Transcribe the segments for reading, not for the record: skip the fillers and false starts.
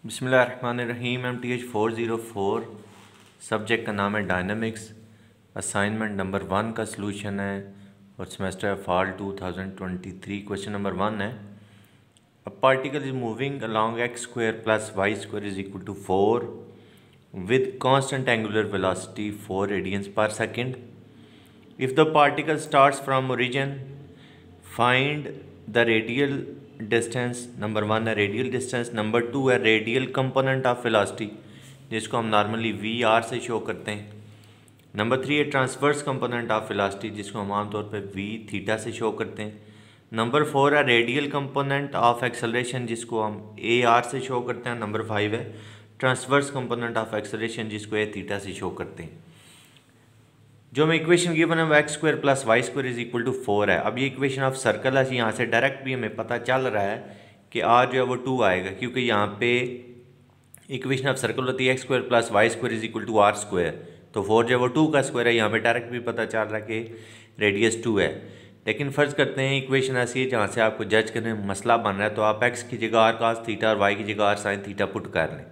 बिस्मिल्लाहिर्रहमानिर्रहीम MTH 404 subject का नाम है डायनामिक्स। असाइनमेंट नंबर 1 का सलूशन है और सेमेस्टर फॉल 2023। क्वेश्चन नंबर 1 है, a particle is moving along x square plus y square is equal to 4 with constant angular velocity 4 radians per second. If the particle starts from origin find the radial distance. Number 1 है radial distance, number 2 है radial component of velocity जिसको हम normally VR से show करते हैं। Number 3 है transverse component of velocity जिसको हम आमतौर पर V थीटा से शो करते हैं। नंबर 4 है रेडियल कंपोनेंट ऑफ एक्सेलरेशन जिसको हम AR से शो करते हैं। नंबर 5 है ट्रांसवर्स कंपोनेंट ऑफ एक्सेलरेशन जिसको A थीटा से शो करते हैं। जो हमें इक्वेशन गिवन है वो x square plus y square is equal to 4 है। अब ये इक्वेशन ऑफ सर्कल है, यहाँ से डायरेक्ट भी हमें पता चल रहा है कि आर जो है वो 2 आएगा, क्योंकि यहाँ पे इक्वेशन ऑफ सर्कल होती है x square plus y square is equal to r square, तो 4 जो है वो 2 का स्क्वायर है। यहाँ पे डायरेक्ट भी पता चल रहा है कि रेडियस 2 है। लेकिन फ़र्ज़ करते हैं इक्वेशन ऐसी है जहाँ से आपको जज करने में मसला बन रहा है, तो आप एक्स की जगह आर कास थीटा और वाई की जगह आर साइन थीटा पुट कर लें।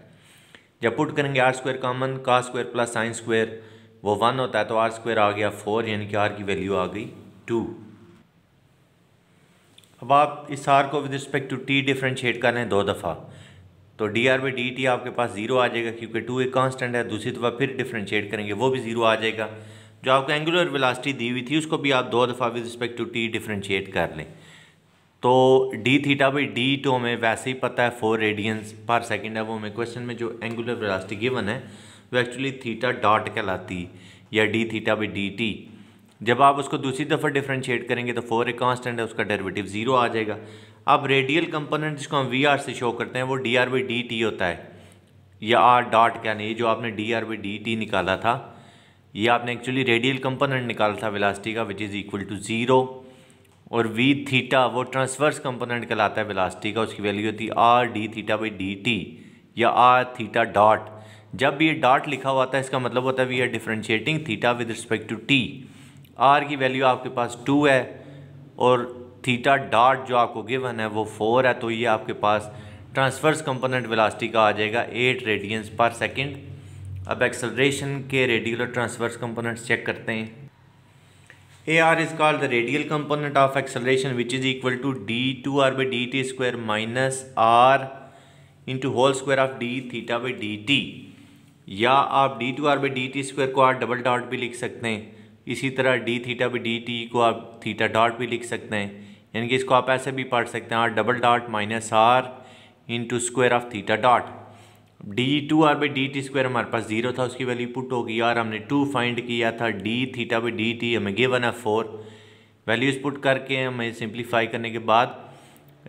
जब पुट करेंगे r square common, cos square plus sine square वो 1 होता है, तो आर स्क्वायर आ गया 4, यानी कि आर की वैल्यू आ गई 2। अब आप इस आर को with respect to t differentiate कर लें 2 दफ़ा, तो d r by d t आपके पास 0 आ जाएगा, क्योंकि 2 एक कांस्टेंट है। दूसरी दफ़ा फिर डिफ्रेंशिएट करेंगे वो भी 0 आ जाएगा। जो आपको एंगुलर वेलोसिटी दी हुई थी उसको भी आप 2 दफ़ा with respect to t differentiate कर लें, तो डी थीटा बाई डी तो हमें वैसे ही पता है 4 रेडियंस पर सेकेंड है। वो हमें क्वेश्चन में जो एंगुलर वेलोसिटी गिवन है वो एक्चुअली थीटा डॉट कहलाती या D theta by d T. जब आप उसको दूसरी दफ़ा डिफ्रेंशिएट करेंगे तो 4 एक कांस्टेंट है, उसका डेरिवेटिव 0 आ जाएगा। अब रेडियल कंपोनेंट जिसको हम VR से शो करते हैं वो D r by d T होता है, या आर डॉट क्या नहीं। जो आपने D r by d T निकाला था ये आपने एक्चुअली रेडियल कंपोनेंट निकाला था वेलोसिटी का, विच इज़ इक्वल टू 0। और V थीटा वो ट्रांसवर्स कंपोनेंट कहलाता है वेलोसिटी का, उसकी वैल्यू होती है R D theta by d T या आर थीटा डॉट। जब ये डॉट लिखा हुआ था इसका मतलब होता है we are differentiating theta with respect to t. R की वैल्यू आपके पास 2 है और थीटा डॉट जो आपको गिवन है वो 4 है, तो ये आपके पास ट्रांसवर्स कंपोनेंट वेलोसिटी का आ जाएगा 8 रेडियंस पर सेकेंड। अब एक्सेलरेशन के रेडियल और ट्रांसवर्स कंपोनेंट्स चेक करते हैं। AR is called the radial component of acceleration which is equal to d2r by dt square minus r into whole square of d theta by dt, या आप d2r by dt square को r double dot भी लिख सकते हैं, इसी तरह d theta by dt को आप थीटा डॉट भी लिख सकते हैं, यानी कि इसको आप ऐसे भी पढ़ सकते हैं r double dot minus r into square of theta dot. d2r by d T square हमारे पास 0 था, उसकी वैल्यू पुट होगी यार, हमने 2 फाइंड किया था। d theta by d T हमें गिवन है 4, वैल्यूज़ पुट करके हमें सिंप्लीफाई करने के बाद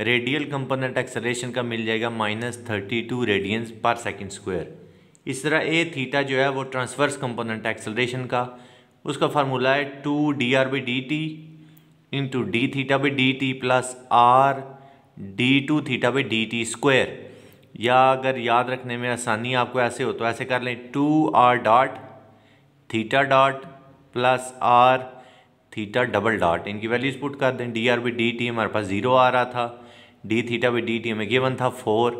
रेडियल कंपोनेंट एक्सेलरेशन का मिल जाएगा -32 रेडियंस पर सेकेंड स्क्वायर। इस तरह a थीटा जो है वो ट्रांसवर्स कंपोनेंट एक्सेलरेशन का, उसका फार्मूला है 2 D r by d T into D theta by d T plus r d2 theta by d T square. या अगर याद रखने में आसानी आपको ऐसे हो तो ऐसे कर लें 2r dot theta dot plus r theta double dot, इनकी वैल्यूज़ पुट कर दें। D r by d T हमारे पास 0 आ रहा था, D theta by d T हमें गिवन था 4,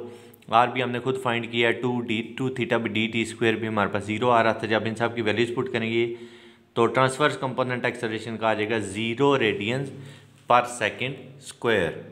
आर भी हमने खुद फाइंड किया 2 theta by d T square भी हमारे पास 0 आ रहा था। जब इन सब की वैल्यूज़ पुट करेंगे तो ट्रांसवर्स कंपोनेंट एक्सेलरेशन का आ जाएगा 0 रेडियंस पर सेकेंड स्क्वायर।